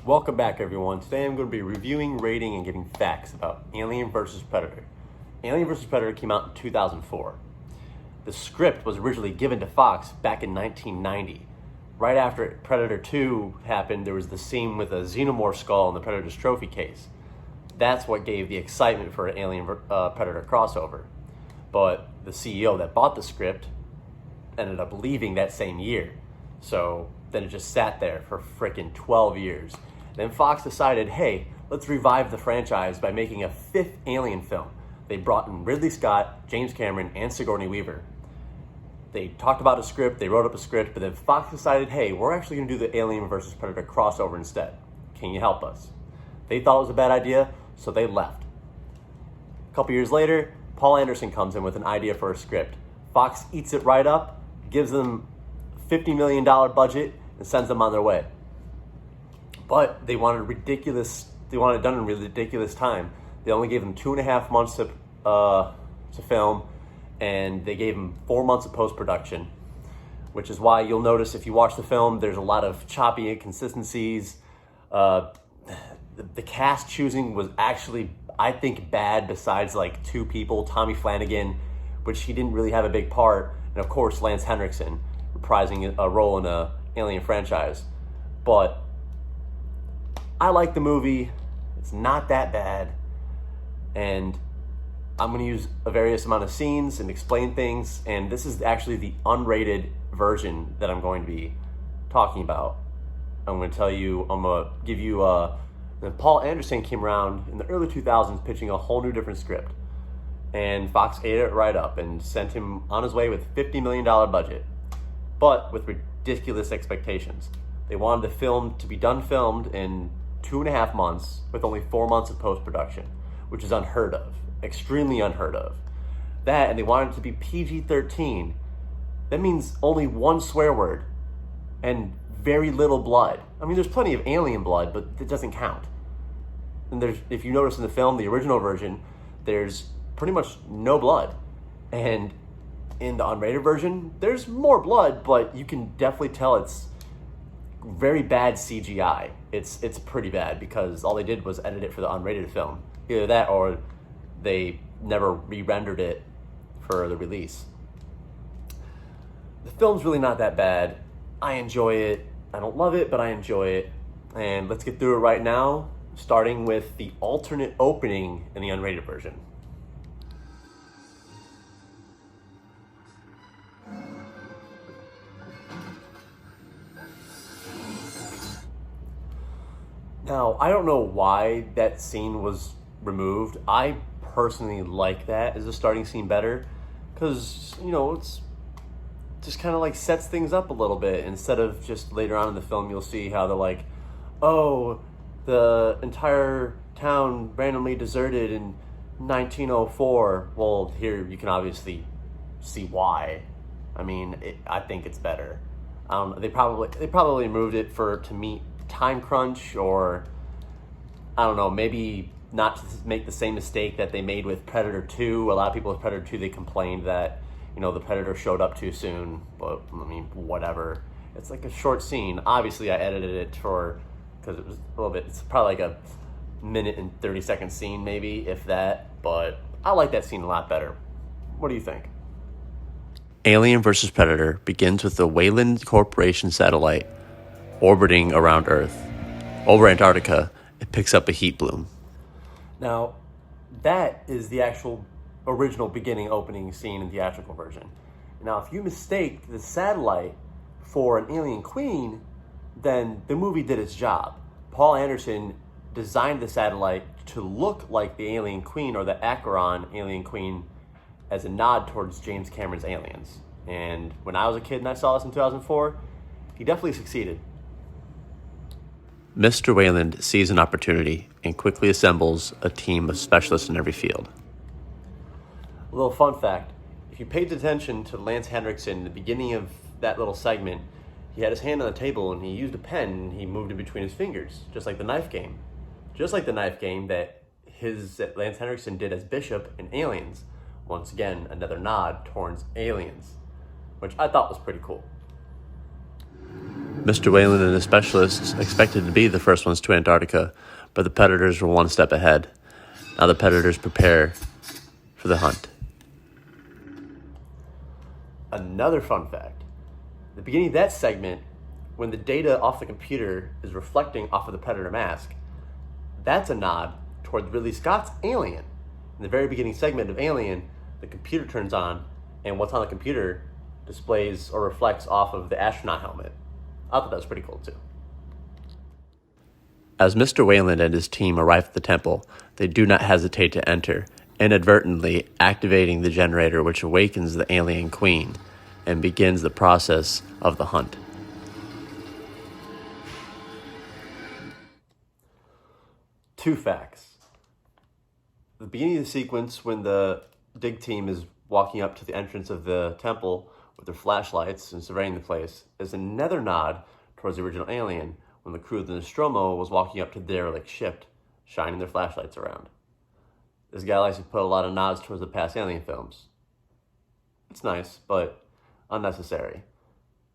Welcome back, everyone. Today I'm going to be reviewing, rating, and giving facts about Alien vs. Predator. Alien vs. Predator came out in 2004. The script was originally given to Fox back in 1990. Right after Predator 2 happened, there was the scene with a xenomorph skull in the Predator's trophy case. That's what gave the excitement for an Alien Predator crossover. But the CEO that bought the script ended up leaving that same year. So then it just sat there for frickin' 12 years. Then Fox decided, hey, let's revive the franchise by making a fifth Alien film. They brought in Ridley Scott, James Cameron, and Sigourney Weaver. They talked about a script, they wrote up a script, but then Fox decided, hey, we're actually going to do the Alien vs. Predator crossover instead. Can you help us? They thought it was a bad idea, so they left. A couple years later, Paul Anderson comes in with an idea for a script. Fox eats it right up, gives them a $50 million budget, and sends them on their way. But they wanted it done in a ridiculous time. They only gave them 2.5 months to film, and they gave them 4 months of post-production, which is why you'll notice if you watch the film, there's a lot of choppy inconsistencies. The cast choosing was actually, I think, bad besides like two people, Tommy Flanagan, which he didn't really have a big part, and of course Lance Henriksen, reprising a role in a Alien franchise. But I like the movie. It's not that bad. And I'm going to use a various amount of scenes and explain things. And this is actually the unrated version that I'm going to be talking about. I'm going to give you, then Paul Anderson came around in the early 2000s pitching a whole new different script. And Fox ate it right up and sent him on his way with a $50 million budget, but with ridiculous expectations. They wanted the film to be filmed in 2.5 months with only 4 months of post-production, which is unheard of, extremely unheard of. That, and they wanted it to be PG-13. That means only one swear word and very little blood. I mean, there's plenty of alien blood, but it doesn't count. And if you notice in the film, the original version, there's pretty much no blood. And in the unrated version, there's more blood, but you can definitely tell it's very bad CGI. It's pretty bad because all they did was edit it for the unrated film. Either that or they never re-rendered it for the release. The film's really not that bad. I enjoy it. I don't love it, but I enjoy it. And let's get through it right now, starting with the alternate opening in the unrated version. Now, I don't know why that scene was removed. I personally like that as a starting scene better because, it's just kind of like sets things up a little bit instead of just later on in the film you'll see how they're like, oh, the entire town randomly deserted in 1904. Well, here you can obviously see why. I mean, I think it's better. They probably removed it to meet time crunch, or I don't know, maybe not to make the same mistake that they made with Predator 2. A lot of people with Predator 2, they complained that, the Predator showed up too soon, but I mean, whatever. It's like a short scene. Obviously, I edited it because it was a little bit, it's probably like a minute and 30-second scene, maybe, if that, but I like that scene a lot better. What do you think? Alien vs. Predator begins with the Weyland Corporation satellite orbiting around Earth. Over Antarctica, it picks up a heat bloom. Now, that is the actual original beginning opening scene in the theatrical version. Now, if you mistake the satellite for an alien queen, then the movie did its job. Paul Anderson designed the satellite to look like the alien queen, or the Acheron alien queen, as a nod towards James Cameron's Aliens. And when I was a kid and I saw this in 2004, he definitely succeeded. Mr. Weyland sees an opportunity and quickly assembles a team of specialists in every field. A little fun fact, if you paid attention to Lance Henriksen in the beginning of that little segment, he had his hand on the table and he used a pen and he moved it between his fingers, just like the knife game. Just like the knife game that Lance Henriksen did as Bishop in Aliens. Once again, another nod towards Aliens, which I thought was pretty cool. Mr. Whalen and his specialists expected to be the first ones to Antarctica, but the predators were one step ahead. Now the predators prepare for the hunt. Another fun fact. At the beginning of that segment, when the data off the computer is reflecting off of the predator mask, that's a nod toward Ridley Scott's Alien. In the very beginning segment of Alien, the computer turns on, and what's on the computer displays or reflects off of the astronaut helmet. I thought that was pretty cool too. As Mr. Whalen and his team arrive at the temple, they do not hesitate to enter, inadvertently activating the generator which awakens the alien queen and begins the process of the hunt. Two facts. At the beginning of the sequence, when the dig team is walking up to the entrance of the temple with their flashlights and surveying the place, is another nod towards the original Alien when the crew of the Nostromo was walking up to the derelict ship, shining their flashlights around. This guy likes to put a lot of nods towards the past Alien films. It's nice, but unnecessary.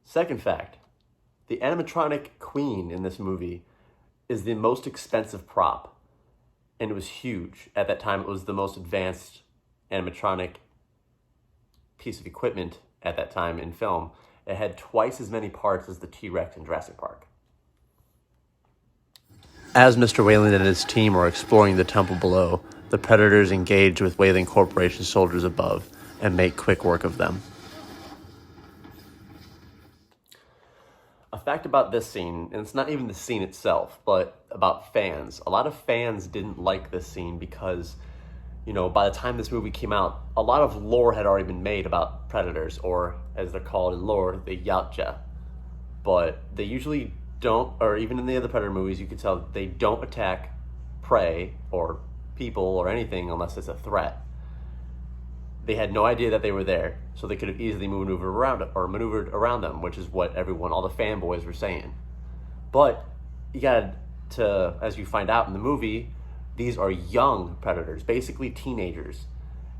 Second fact, the animatronic queen in this movie is the most expensive prop, and it was huge. At that time, it was the most advanced animatronic piece of equipment at that time in film. It had twice as many parts as the T-Rex in Jurassic Park. As Mr. Whalen and his team are exploring the temple below, the predators engage with Whalen Corporation soldiers above and make quick work of them. A fact about this scene, and it's not even the scene itself, but about fans. A lot of fans didn't like this scene because, by the time this movie came out, a lot of lore had already been made about predators, or as they're called in lore, the Yautja. But they usually don't, or even in the other Predator movies, you can tell they don't attack prey or people or anything unless it's a threat. They had no idea that they were there, so they could have easily maneuvered around them, which is what all the fanboys were saying. But you got to, as you find out in the movie, these are young predators, basically teenagers,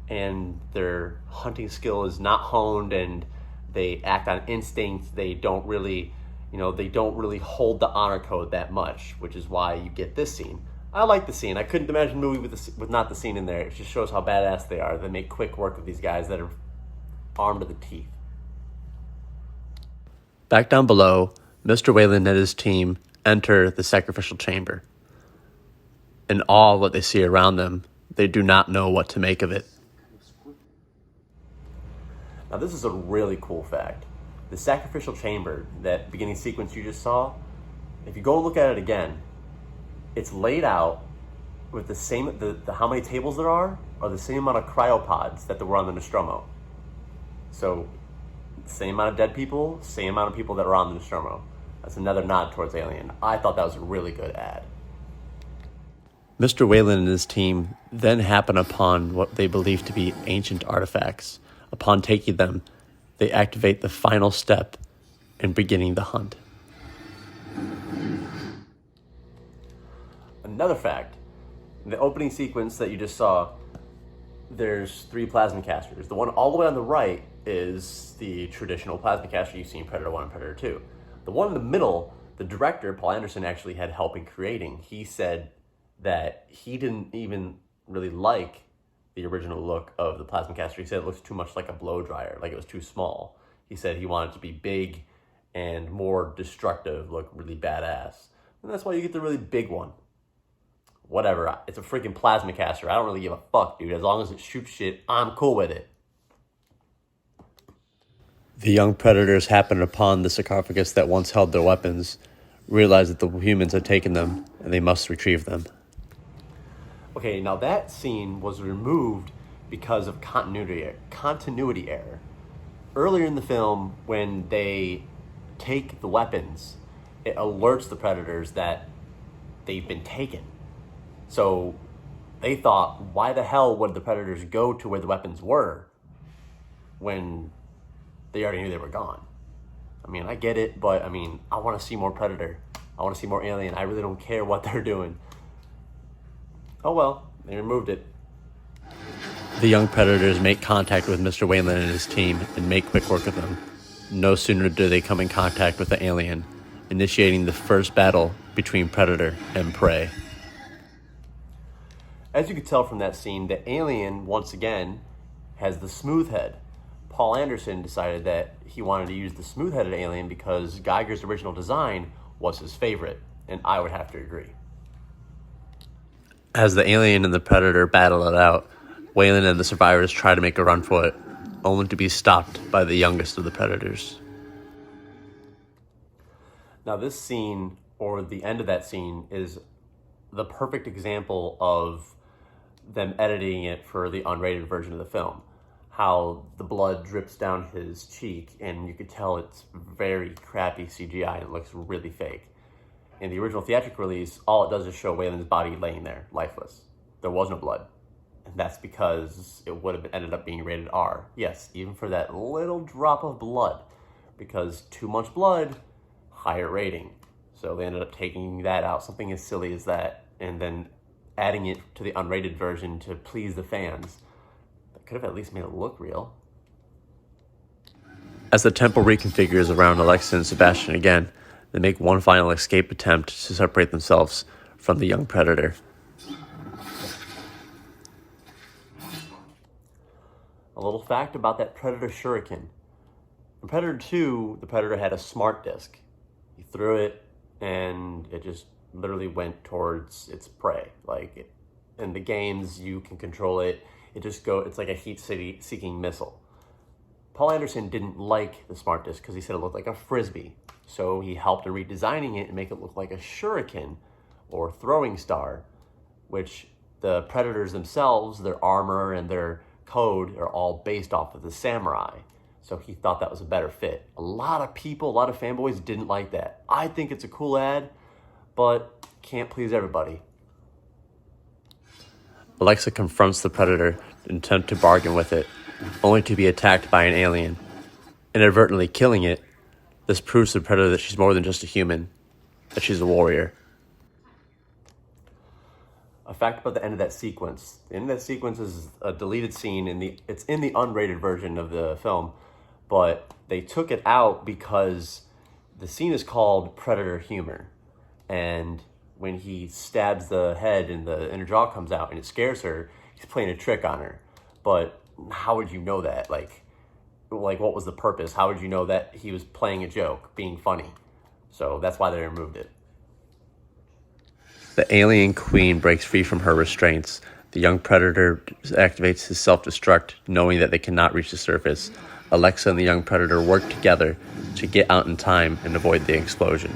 and their hunting skill is not honed, and they act on instinct. They don't really hold the honor code that much, which is why you get this scene. I like the scene. I couldn't imagine a movie with not the scene in there. It just shows how badass they are. They make quick work of these guys that are armed to the teeth. Back down below, Mr. Whalen and his team enter the Sacrificial Chamber. In awe of what they see around them, they do not know what to make of it. Now this is a really cool fact. The Sacrificial Chamber, that beginning sequence you just saw, if you go and look at it again, it's laid out with the same, the how many tables there are the same amount of cryopods that there were on the Nostromo. So, same amount of dead people, same amount of people that were on the Nostromo. That's another nod towards Alien. I thought that was a really good ad. Mr. Whalen and his team then happen upon what they believe to be ancient artifacts. Upon taking them, they activate the final step in beginning the hunt. Another fact, in the opening sequence that you just saw, there's 3 plasma casters. The one all the way on the right is the traditional plasma caster you've seen in Predator 1 and Predator 2. The one in the middle, the director, Paul Anderson, actually had help in creating. He said that he didn't even really like the original look of the plasma caster. He said it looks too much like a blow dryer, like it was too small. He said he wanted it to be big and more destructive, look really badass. And that's why you get the really big one. Whatever, it's a freaking plasma caster. I don't really give a fuck, dude. As long as it shoots shit, I'm cool with it. The young predators happen upon the sarcophagus that once held their weapons, realize that the humans had taken them, and they must retrieve them. Okay, now that scene was removed because of continuity error. Earlier in the film, when they take the weapons, it alerts the predators that they've been taken. So they thought, why the hell would the predators go to where the weapons were when they already knew they were gone? I mean, I get it, but I want to see more Predator. I want to see more Alien. I really don't care what they're doing. Oh well, they removed it. The young predators make contact with Mr. Whalen and his team and make quick work of them. No sooner do they come in contact with the alien, initiating the first battle between predator and prey. As you could tell from that scene, the alien, once again, has the smooth head. Paul Anderson decided that he wanted to use the smooth-headed alien because Geiger's original design was his favorite, and I would have to agree. As the alien and the predator battle it out, Wayland and the survivors try to make a run for it, only to be stopped by the youngest of the predators. Now this scene, or the end of that scene, is the perfect example of them editing it for the unrated version of the film. How the blood drips down his cheek, and you could tell it's very crappy CGI and it looks really fake. In the original theatrical release, all it does is show Wayland's body laying there, lifeless. There was no blood. And that's because it would have ended up being rated R. Yes, even for that little drop of blood. Because too much blood, higher rating. So they ended up taking that out, something as silly as that, and then adding it to the unrated version to please the fans. Could have at least made it look real. As the temple reconfigures around Alexa and Sebastian again, they make one final escape attempt to separate themselves from the young predator. A little fact about that Predator shuriken. In Predator 2, the Predator had a smart disc. He threw it, and it just literally went towards its prey. Like, in the games, you can control it. It's like a heat-seeking missile. Paul Anderson didn't like the smart disc because he said it looked like a frisbee. So he helped in redesigning it and make it look like a shuriken or throwing star, which the Predators themselves, their armor and their code are all based off of the samurai. So he thought that was a better fit. A lot of people, a lot of fanboys didn't like that. I think it's a cool ad, but can't please everybody. Alexa confronts the predator in an attempt to bargain with it, only to be attacked by an alien. Inadvertently killing it, this proves to the predator that she's more than just a human, that she's a warrior. A fact about the end of that sequence. The end of that sequence is a deleted scene. It's in the unrated version of the film, but they took it out because the scene is called Predator Humor. And when he stabs the head and the inner jaw comes out and it scares her, he's playing a trick on her. But how would you know that? Like what was the purpose? How would you know that he was playing a joke, being funny? So that's why they removed it. The alien queen breaks free from her restraints. The young predator activates his self-destruct, knowing that they cannot reach the surface. Alexa and the young predator work together to get out in time and avoid the explosion.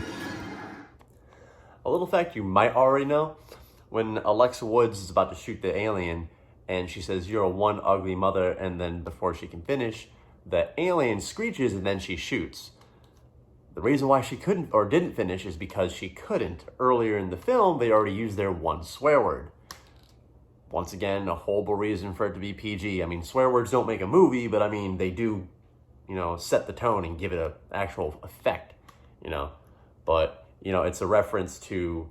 A little fact you might already know, when Alexa Woods is about to shoot the alien and she says, "You're a one ugly mother," and then before she can finish, the alien screeches and then she shoots. The reason why she couldn't or didn't finish is because she couldn't. Earlier in the film, they already used their one swear word. Once again, a horrible reason for it to be PG. I mean, swear words don't make a movie, but I mean, they do, set the tone and give it an actual effect, But, it's a reference to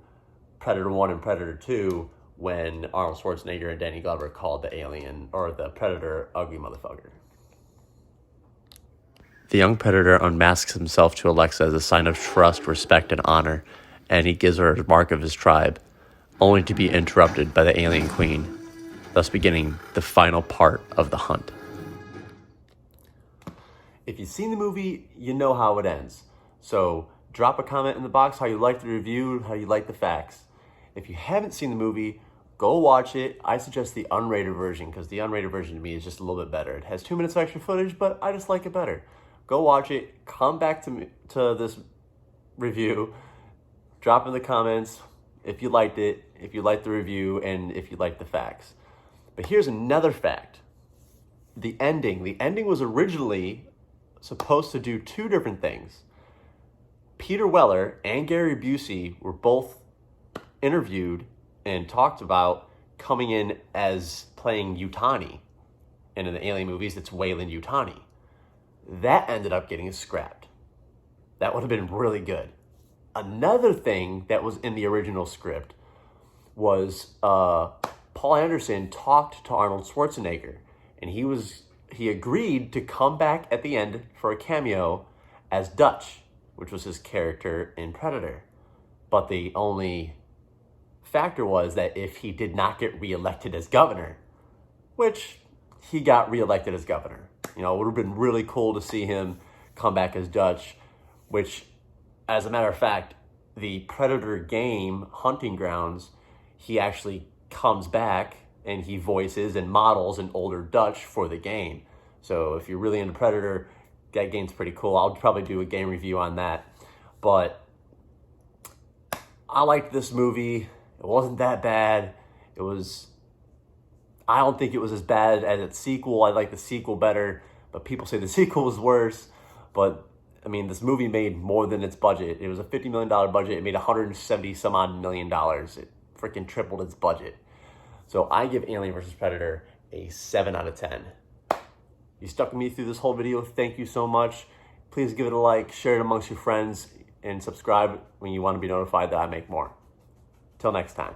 Predator 1 and Predator 2 when Arnold Schwarzenegger and Danny Glover called the alien, or the Predator, ugly motherfucker. The young predator unmasks himself to Alexa as a sign of trust, respect, and honor, and he gives her a mark of his tribe, only to be interrupted by the alien queen, thus beginning the final part of the hunt. If you've seen the movie, you know how it ends. So drop a comment in the box how you liked the review, how you liked the facts. If you haven't seen the movie, go watch it. I suggest the unrated version because the unrated version to me is just a little bit better. It has 2 minutes of extra footage, but I just like it better. Go watch it. Come back to this review. Drop in the comments if you liked it, if you liked the review, and if you liked the facts. But here's another fact. The ending. The ending was originally supposed to do 2 different things. Peter Weller and Gary Busey were both interviewed and talked about coming in as playing Yutani. And in the Alien movies, it's Wayland Yutani. That ended up getting scrapped. That would have been really good. Another thing that was in the original script was Paul Anderson talked to Arnold Schwarzenegger, and he agreed to come back at the end for a cameo as Dutch. which was his character in Predator. But the only factor was that if he did not get reelected as governor, which he got reelected as governor. You know, it would have been really cool to see him come back as Dutch, which, as a matter of fact, the Predator game, Hunting Grounds, he actually comes back and he voices and models an older Dutch for the game. So if you're really into Predator, that game's pretty cool. I'll probably do a game review on that. But I liked this movie. It wasn't that bad. I don't think it was as bad as its sequel. I like the sequel better, but people say the sequel was worse. But I mean, this movie made more than its budget. It was a $50 million budget. It made $170 some odd million. It freaking tripled its budget. So I give Alien vs. Predator a 7 out of 10. You stuck with me through this whole video. Thank you so much. Please give it a like, share it amongst your friends, and subscribe when you want to be notified that I make more. Till next time.